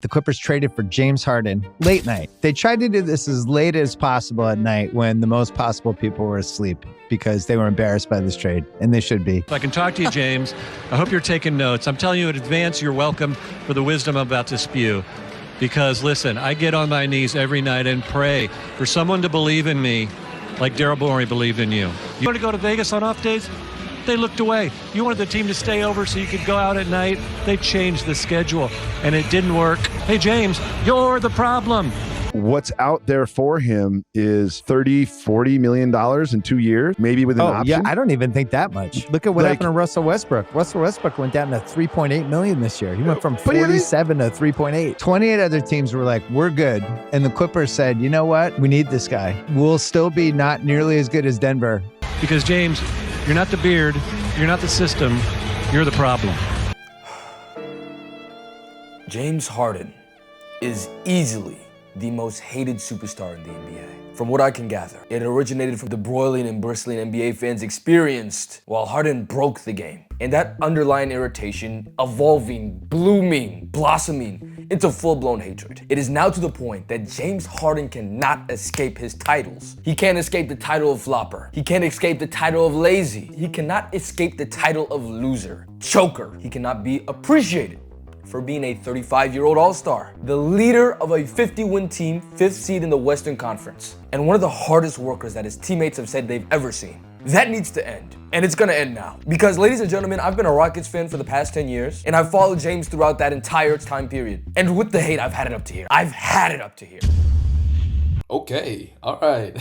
the Clippers traded for James Harden late night. They tried to do this as late as possible at night when the most possible people were asleep because they were embarrassed by this trade, and they should be. If I can talk to you, James, I hope you're taking notes. I'm telling you in advance, you're welcome for the wisdom I'm about to spew. Because, listen, I get on my knees every night and pray for someone to believe in me like Daryl Morey believed in you. You want to go to Vegas on off days? They looked away. You wanted the team to stay over so you could go out at night. They changed the schedule, and it didn't work. Hey, James, you're the problem. What's out there for him is $30-40 million in 2 years, maybe with an option. Yeah, I don't even think that much. Look at what happened to Russell Westbrook. Russell Westbrook went down to $3.8 million this year. He went from 47 to 3.8. 28 other teams were like, we're good. And the Clippers said, you know what? We need this guy. We'll still be not nearly as good as Denver. Because, James, you're not the beard, you're not the system, you're the problem. James Harden is easily the most hated superstar in the NBA. From what I can gather, it originated from the broiling and bristling NBA fans experienced while Harden broke the game. And that underlying irritation evolving, blooming, blossoming into full-blown hatred. It is now to the point that James Harden cannot escape his titles. He can't escape the title of flopper. He can't escape the title of lazy. He cannot escape the title of loser, choker. He cannot be appreciated for being a 35-year-old all-star, the leader of a 50-win team, 5th seed in the Western Conference, and one of the hardest workers that his teammates have said they've ever seen. That needs to end, and it's gonna end now. Because, ladies and gentlemen, I've been a Rockets fan for the past 10 years, and I've followed James throughout that entire time period. And with the hate, I've had it up to here. I've had it up to here. Okay, all right.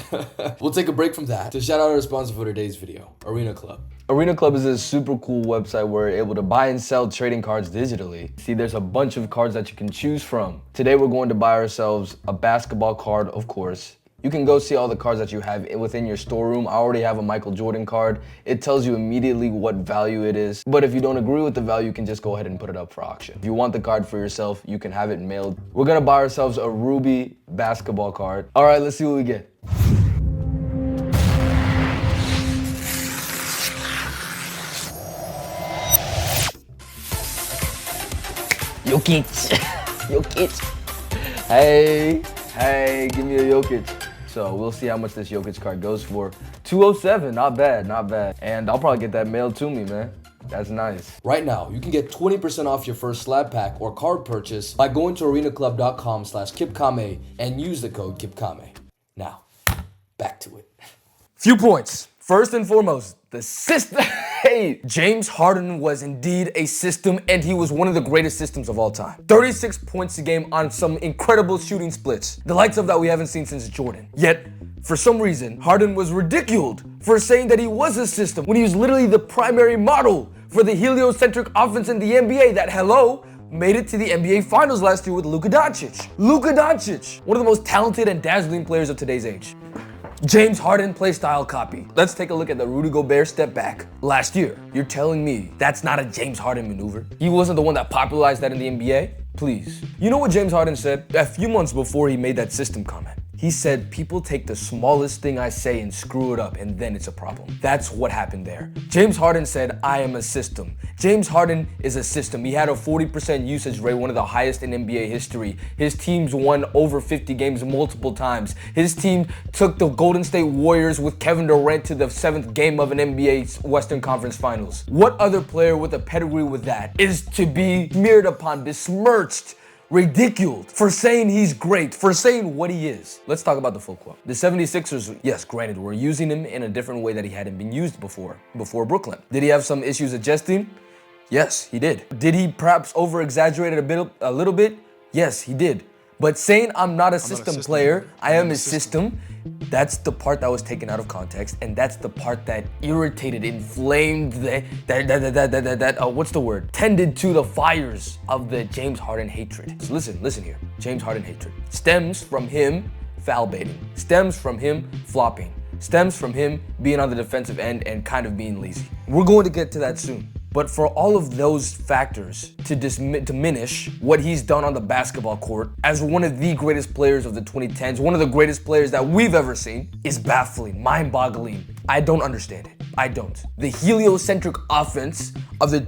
We'll take a break from that to shout out our sponsor for today's video, Arena Club. Arena Club is a super cool website where you're able to buy and sell trading cards digitally. See, there's a bunch of cards that you can choose from. Today, we're going to buy ourselves a basketball card, of course. You can go see all the cards that you have within your storeroom. I already have a Michael Jordan card. It tells you immediately what value it is. But if you don't agree with the value, you can just go ahead and put it up for auction. If you want the card for yourself, you can have it mailed. We're gonna buy ourselves a Ruby basketball card. All right, let's see what we get. Jokic. Jokic. Hey, give me a Jokic. So we'll see how much this Jokic card goes for. 207, not bad, not bad. And I'll probably get that mailed to me, man. That's nice. Right now, you can get 20% off your first slab pack or card purchase by going to arenaclub.com/KipKame and use the code KipKame. Now, back to it. Few points. First and foremost, the system. Hey, James Harden was indeed a system, and he was one of the greatest systems of all time. 36 points a game on some incredible shooting splits, the likes of that we haven't seen since Jordan. Yet, for some reason, Harden was ridiculed for saying that he was a system when he was literally the primary model for the heliocentric offense in the NBA that, made it to the NBA Finals last year with Luka Doncic. Luka Doncic, one of the most talented and dazzling players of today's age. James Harden play style copy. Let's take a look at the Rudy Gobert step back last year. You're telling me that's not a James Harden maneuver? He wasn't the one that popularized that in the NBA? Please. You know what James Harden said a few months before he made that system comment? He said, people take the smallest thing I say and screw it up, and then it's a problem. That's what happened there. James Harden said, I am a system. James Harden is a system. He had a 40% usage rate, one of the highest in NBA history. His teams won over 50 games multiple times. His team took the Golden State Warriors with Kevin Durant to the 7th game of an NBA Western Conference Finals. What other player with a pedigree with that is to be smeared upon, besmirched, ridiculed for saying he's great, for saying what he is? Let's talk about the full quote. The 76ers, yes, granted, were using him in a different way that he hadn't been used before Brooklyn. Did he have some issues adjusting? Yes, he did. Did he perhaps over-exaggerate it a little bit? Yes, he did. But saying I'm not a system player, I am a system, that's the part that was taken out of context, and that's the part that irritated, inflamed, tended to the fires of the James Harden hatred. So listen here. James Harden hatred stems from him foul baiting, stems from him flopping, stems from him being on the defensive end and kind of being lazy. We're going to get to that soon. But for all of those factors to diminish what he's done on the basketball court as one of the greatest players of the 2010s, one of the greatest players that we've ever seen, is baffling, mind-boggling. I don't understand it. I don't. The heliocentric offense of the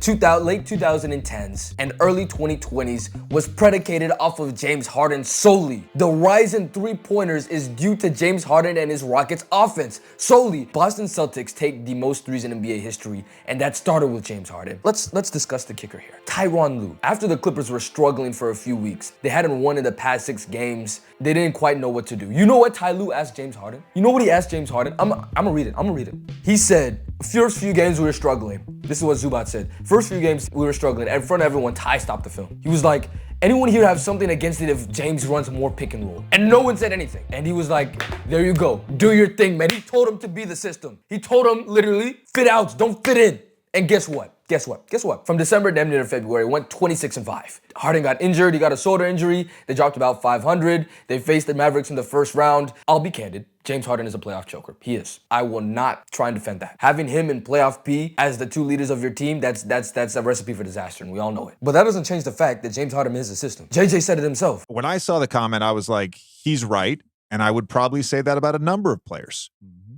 late 2010s and early 2020s was predicated off of James Harden solely. The rise in three-pointers is due to James Harden and his Rockets offense solely. Boston Celtics take the most threes in NBA history, and that started with James Harden. Let's discuss the kicker here. Tyronn Lue. After the Clippers were struggling for a few weeks, they hadn't won in the past 6 games. They didn't quite know what to do. You know what Ty Lue asked James Harden? You know what he asked James Harden? I'm gonna read it. He said, first few games we were struggling. This is what Zubac said. First few games we were struggling. In front of everyone, Ty stopped the film. He was like, anyone here have something against it if James runs more pick and roll? And no one said anything. And he was like, there you go. Do your thing, man. He told him to be the system. He told him literally, fit outs, don't fit in. And guess what? From December to end of February, it went 26-5. Harden got injured. He got a shoulder injury. They dropped about 500. They faced the Mavericks in the first round. I'll be candid. James Harden is a playoff choker. He is. I will not try and defend that. Having him in playoff P as the 2 leaders of your team, that's a recipe for disaster, and we all know it. But that doesn't change the fact that James Harden is a system. JJ said it himself. When I saw the comment, I was like, he's right. And I would probably say that about a number of players,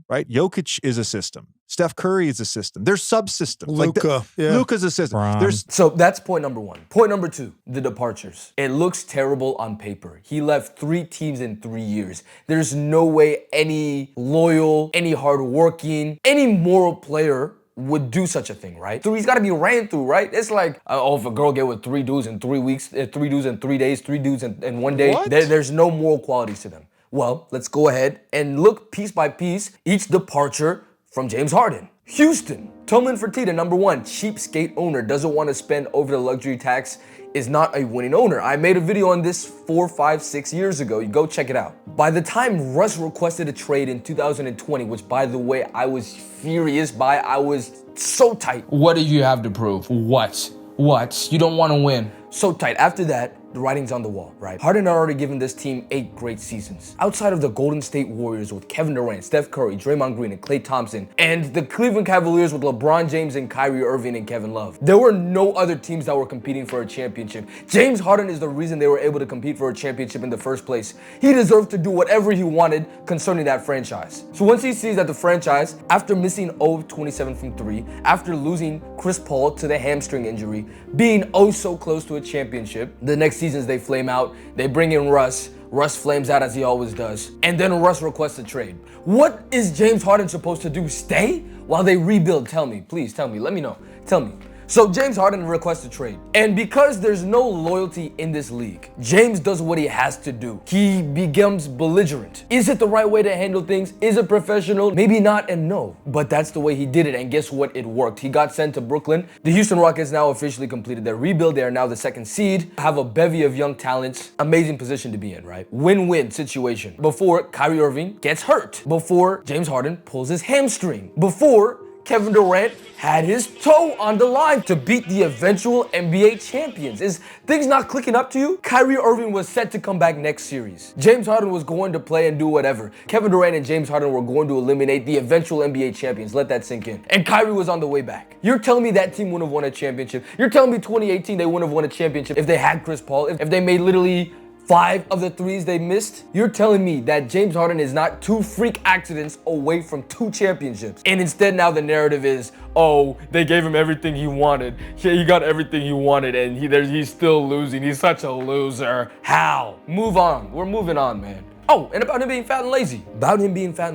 right? Jokic is a system. Steph Curry is a system. There's subsystems. Luka. Luka's a system. So that's point number 1. Point number 2, the departures. It looks terrible on paper. He left 3 teams in 3 years. There's no way any loyal, any hardworking, any moral player would do such a thing, right? So he's got to be ran through, right? It's like, if a girl get with 3 dudes in 3 weeks, 3 dudes in 3 days, 3 dudes in 1 day, there's no moral qualities to them. Well, let's go ahead and look piece by piece, each departure from James Harden. Houston, Tillman Fertitta, number 1, cheapskate owner, doesn't want to spend over the luxury tax, is not a winning owner. I made a video on this 4, 5, 6 years ago. You go check it out. By the time Russ requested a trade in 2020, which by the way, I was furious by, I was so tight. What do you have to prove? What? You don't want to win. So tight. After that, the writing's on the wall, right? Harden had already given this team 8 great seasons. Outside of the Golden State Warriors with Kevin Durant, Steph Curry, Draymond Green, and Klay Thompson, and the Cleveland Cavaliers with LeBron James and Kyrie Irving and Kevin Love, there were no other teams that were competing for a championship. James Harden is the reason they were able to compete for a championship in the first place. He deserved to do whatever he wanted concerning that franchise. So once he sees that the franchise, after missing 0-27 from 3, after losing Chris Paul to the hamstring injury, being oh so close to a championship, the next seasons they flame out, they bring in Russ flames out as he always does, and then Russ requests a trade. What is James Harden supposed to do? Stay while they rebuild? Tell me, please tell me, let me know, tell me. So James Harden requests a trade. And because there's no loyalty in this league, James does what he has to do. He becomes belligerent. Is it the right way to handle things? Is it professional? Maybe not and no. But that's the way he did it, and guess what? It worked. He got sent to Brooklyn. The Houston Rockets now officially completed their rebuild. They are now the 2nd seed, have a bevy of young talents. Amazing position to be in, right? Win-win situation. Before Kyrie Irving gets hurt. Before James Harden pulls his hamstring. Before Kevin Durant had his toe on the line to beat the eventual NBA champions. Is things not clicking up to you? Kyrie Irving was set to come back next series. James Harden was going to play and do whatever. Kevin Durant and James Harden were going to eliminate the eventual NBA champions. Let that sink in. And Kyrie was on the way back. You're telling me that team wouldn't have won a championship? You're telling me 2018 they wouldn't have won a championship if they had Chris Paul, if they made literally 5 of the 3s they missed? You're telling me that James Harden is not 2 freak accidents away from 2 championships. And instead now the narrative is, oh, they gave him everything he wanted. Yeah, he got everything he wanted and he's still losing. He's such a loser. How? Move on. We're moving on, man. Oh, and about him being fat and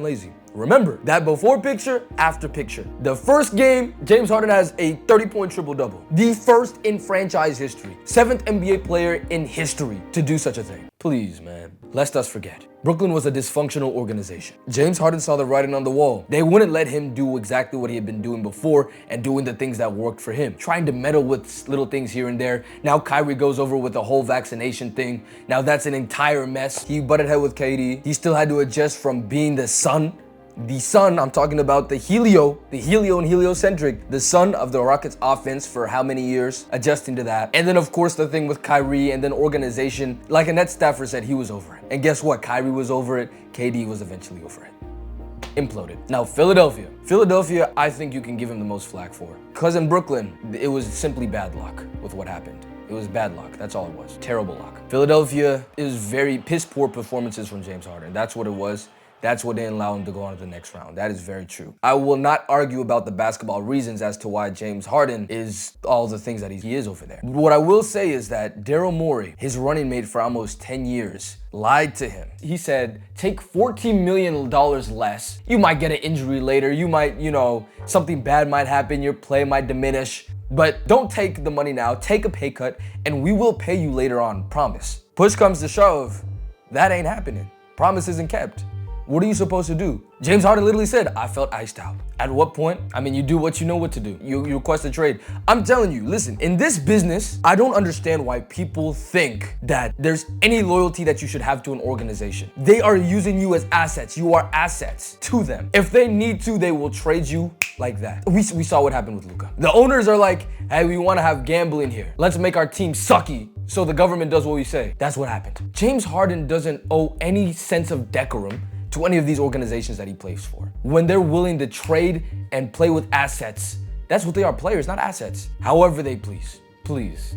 lazy. Remember that before picture, after picture. The first game, James Harden has a 30-point triple-double. The first in franchise history. 7th NBA player in history to do such a thing. Please, man, lest us forget. Brooklyn was a dysfunctional organization. James Harden saw the writing on the wall. They wouldn't let him do exactly what he had been doing before and doing the things that worked for him. Trying to meddle with little things here and there. Now Kyrie goes over with the whole vaccination thing. Now that's an entire mess. He butted head with KD. He still had to adjust from being the son, I'm talking about the helio and heliocentric, the son of the Rockets offense for how many years, adjusting to that. And then of course the thing with Kyrie and then organization, like Annette Stafford said, he was over it. And guess what? Kyrie was over it. KD was eventually over it. Imploded. Now Philadelphia, I think you can give him the most flack for. Because in Brooklyn, it was simply bad luck with what happened. It was bad luck. That's all it was. Terrible luck. Philadelphia, it was very piss poor performances from James Harden. That's what it was. That's what didn't allow him to go on to the next round. That is very true. I will not argue about the basketball reasons as to why James Harden is all the things that he is over there. What I will say is that Daryl Morey, his running mate for almost 10 years, lied to him. He said, take $14 million less. You might get an injury later. You might, something bad might happen. Your play might diminish. But don't take the money now. Take a pay cut and we will pay you later on. Promise. Push comes to shove. That ain't happening. Promise isn't kept. What are you supposed to do? James Harden literally said, I felt iced out. At what point? I mean, you do what you know what to do. You request a trade. I'm telling you, listen, in this business, I don't understand why people think that there's any loyalty that you should have to an organization. They are using you as assets. You are assets to them. If they need to, they will trade you like that. We saw what happened with Luka. The owners are like, hey, we want to have gambling here. Let's make our team sucky so the government does what we say. That's what happened. James Harden doesn't owe any sense of decorum to any of these organizations that he plays for. When they're willing to trade and play with assets, that's what they are, players, not assets. However they please. Please.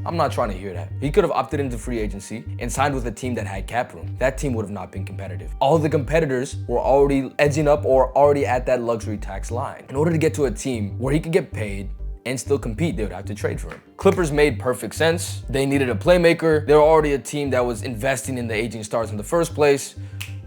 I'm not trying to hear that. He could have opted into free agency and signed with a team that had cap room. That team would have not been competitive. All the competitors were already edging up or already at that luxury tax line. In order to get to a team where he could get paid and still compete, they would have to trade for him. Clippers made perfect sense. They needed a playmaker. They were already a team that was investing in the aging stars in the first place.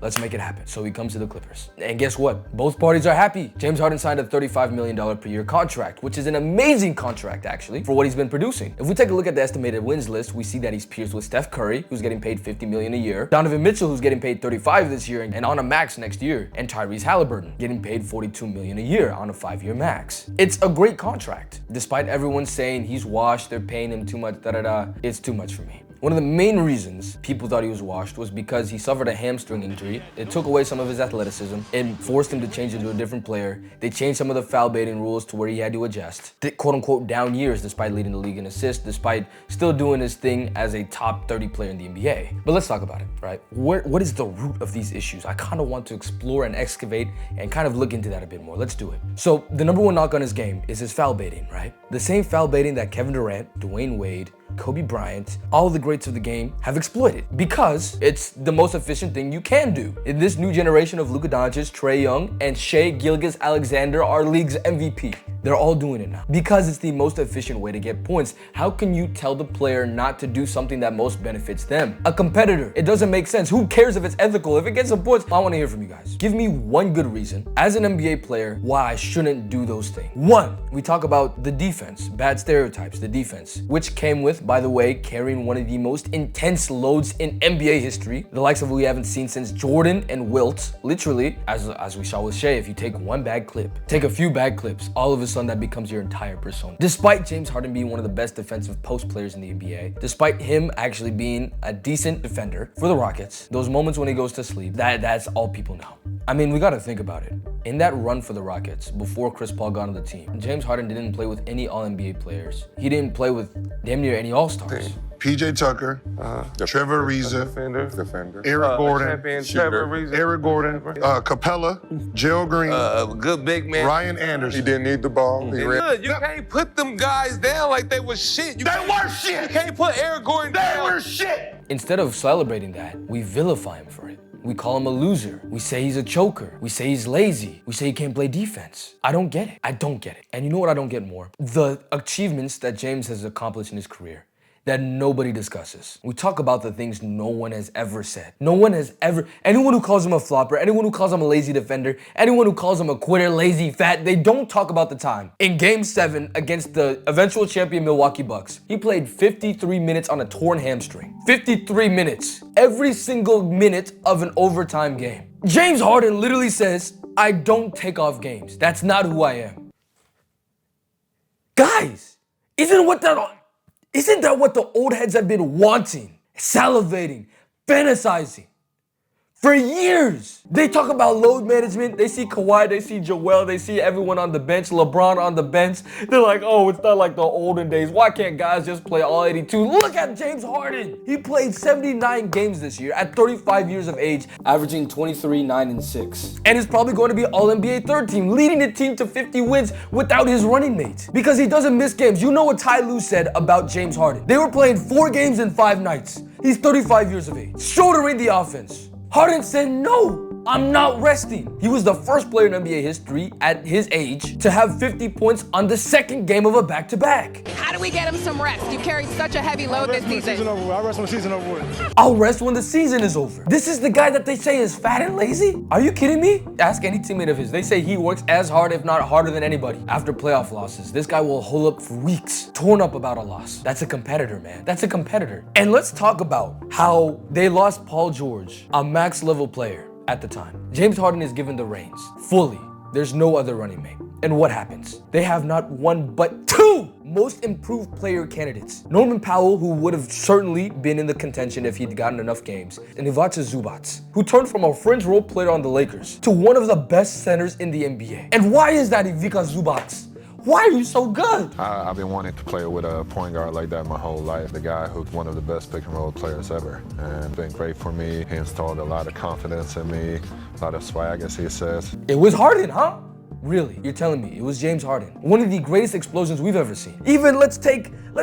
Let's make it happen. So he comes to the Clippers. And guess what? Both parties are happy. James Harden signed a $35 million per year contract, which is an amazing contract, actually, for what he's been producing. If we take a look at the estimated wins list, we see that he's peers with Steph Curry, who's getting paid $50 million a year, Donovan Mitchell, who's getting paid $35 this year and on a max next year, and Tyrese Halliburton, getting paid $42 million a year on a 5-year max. It's a great contract. Despite everyone saying he's washed, they're paying him too much, it's too much for me. One of the main reasons people thought he was washed was because he suffered a hamstring injury. It took away some of his athleticism and forced him to change into a different player. They changed some of the foul baiting rules to where he had to adjust. Quote unquote down years despite leading the league in assists, despite still doing his thing as a top 30 player in the NBA. But let's talk about it, right? What is the root of these issues? I kind of want to explore and excavate and kind of look into that a bit more. Let's do it. So the number one knock on his game is his foul baiting, right? The same foul baiting that Kevin Durant, Dwayne Wade, Kobe Bryant, all the greats of the game have exploited because it's the most efficient thing you can do. In this new generation of Luka Doncic, Trae Young, and Shai Gilgeous-Alexander, our league's MVP. They're all doing it now because it's the most efficient way to get points. How can you tell the player not to do something that most benefits them? A competitor, it doesn't make sense. Who cares if it's ethical? If it gets some points, I want to hear from you guys. Give me one good reason as an NBA player why I shouldn't do those things. One, we talk about the defense, bad stereotypes, the defense, which came with, by the way, carrying one of the most intense loads in NBA history, the likes of we haven't seen since Jordan and Wilt. Literally, as we saw with Shai, if you take one bad clip, take a few bad clips, all of a sudden that becomes your entire persona. Despite James Harden being one of the best defensive post players in the NBA, despite him actually being a decent defender for the Rockets, those moments when he goes to sleep, that's all people know. I mean, we gotta think about it. In that run for the Rockets, before Chris Paul got on the team, James Harden didn't play with any All-NBA players. He didn't play with damn near any All-Stars. PJ Tucker, Trevor Ariza, defender, Eric Gordon, Eric Gordon, Capella, Gerald Green, good big man. Ryan Anderson. He didn't need the ball. He ran. Look, you can't put them guys down like they was shit. They were shit. You can't put Eric Gordon down. They were shit. Instead of celebrating that, we vilify him for it. We call him a loser. We say he's a choker. We say he's lazy. We say he can't play defense. I don't get it. I don't get it. And you know what I don't get more? The achievements that James has accomplished in his career that nobody discusses. We talk about the things no one has ever said. No one has ever, anyone who calls him a flopper, anyone who calls him a lazy defender, anyone who calls him a quitter, lazy, fat, they don't talk about the time. In Game 7 against the eventual champion Milwaukee Bucks, he played 53 minutes on a torn hamstring. 53 minutes. Every single minute of an overtime game. James Harden literally says, I don't take off games. That's not who I am. Guys, isn't that what the old heads have been wanting, salivating, fantasizing for years? They talk about load management. They see Kawhi, they see Joel, they see everyone on the bench, LeBron on the bench. They're like, oh, it's not like the olden days. Why can't guys just play all 82? Look at James Harden. He played 79 games this year at 35 years of age, averaging 23, 9, and 6. And is probably going to be All-NBA third team, leading the team to 50 wins without his running mates because he doesn't miss games. You know what Ty Lue said about James Harden? They were playing 4 games in 5 nights. He's 35 years of age, shouldering the offense. Harden said, no, I'm not resting. He was the first player in NBA history at his age to have 50 points on the second game of a back-to-back. How do we get him some rest? You carried such a heavy load this season. I'll rest when the season over with. I'll rest when the season is over. This is the guy that they say is fat and lazy? Are you kidding me? Ask any teammate of his. They say he works as hard, if not harder than anybody. After playoff losses, this guy will hole up for weeks, torn up about a loss. That's a competitor, man. That's a competitor. And let's talk about how they lost Paul George, a max level player at the time. James Harden is given the reins fully. There's no other running mate. And what happens? They have not one but two most improved player candidates. Norman Powell, who would have certainly been in the contention if he'd gotten enough games, and Ivica Zubac, who turned from a fringe role player on the Lakers to one of the best centers in the NBA. And why is that, Ivica Zubac? Why are you so good? I've been wanting to play with a point guard like that my whole life. The guy who's one of the best pick and roll players ever. And it's been great for me. He installed a lot of confidence in me, a lot of swag, as he says. It was Harden, huh? Really? You're telling me it was James Harden? One of the greatest explosions we've ever seen. Even let's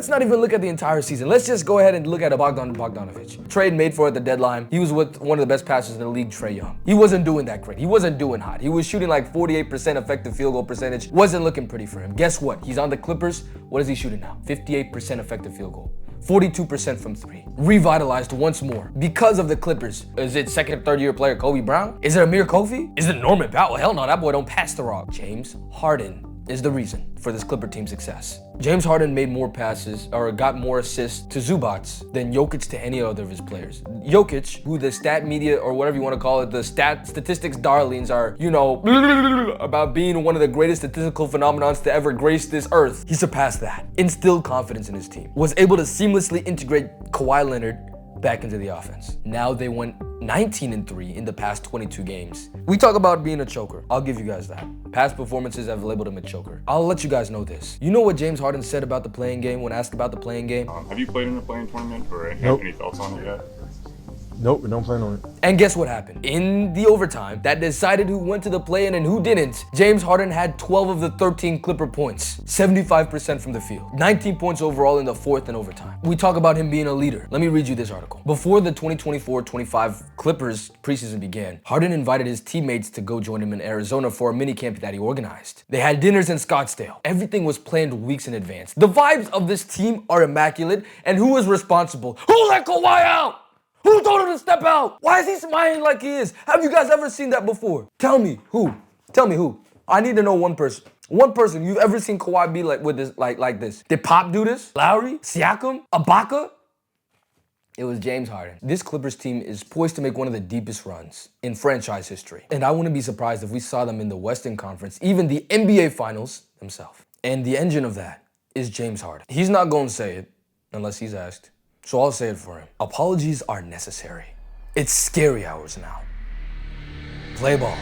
not even look at the entire season. Let's just go ahead and look at a Bogdanovic. Trade made for at the deadline. He was with one of the best passers in the league, Trae Young. He wasn't doing that great. He wasn't doing hot. He was shooting like 48% effective field goal percentage. Wasn't looking pretty for him. Guess what? He's on the Clippers. What is he shooting now? 58% effective field goal. 42% from three. Revitalized once more because of the Clippers. Is it second or third year player Kobe Brown? Is it Amir Kofi? Is it Norman Powell? Hell no, that boy don't pass the rock. James Harden is the reason for this Clipper team's success. James Harden made more passes or got more assists to Zubac than Jokic to any other of his players. Jokic, who the stat media or whatever you want to call it, the statistics darlings are, you know, about being one of the greatest statistical phenomenons to ever grace this earth. He surpassed that. Instilled confidence in his team. Was able to seamlessly integrate Kawhi Leonard back into the offense. Now they went 19-3 in the past 22 games. We talk about being a choker. I'll give you guys that. Past performances have labeled him a choker. I'll let you guys know this. You know what James Harden said about the playing game when asked about the playing game? Have you played in a playing tournament or have Nope. any thoughts on it yet? Nope, we don't plan on it. And guess what happened? In the overtime that decided who went to the play-in and who didn't, James Harden had 12 of the 13 Clipper points, 75% from the field, 19 points overall in the fourth and overtime. We talk about him being a leader. Let me read you this article. Before the 2024-25 Clippers preseason began, Harden invited his teammates to go join him in Arizona for a mini camp that he organized. They had dinners in Scottsdale. Everything was planned weeks in advance. The vibes of this team are immaculate, and who was responsible? Who let Kawhi out? Who told him to step out? Why is he smiling like he is? Have you guys ever seen that before? Tell me who. Tell me who. I need to know one person. One person you've ever seen Kawhi be like with this, like this. Did Pop do this? Lowry? Siakam? Ibaka? It was James Harden. This Clippers team is poised to make one of the deepest runs in franchise history. And I wouldn't be surprised if we saw them in the Western Conference, even the NBA Finals themselves. And the engine of that is James Harden. He's not going to say it unless he's asked. So I'll say it for him. Apologies are necessary. It's scary hours now. Play ball.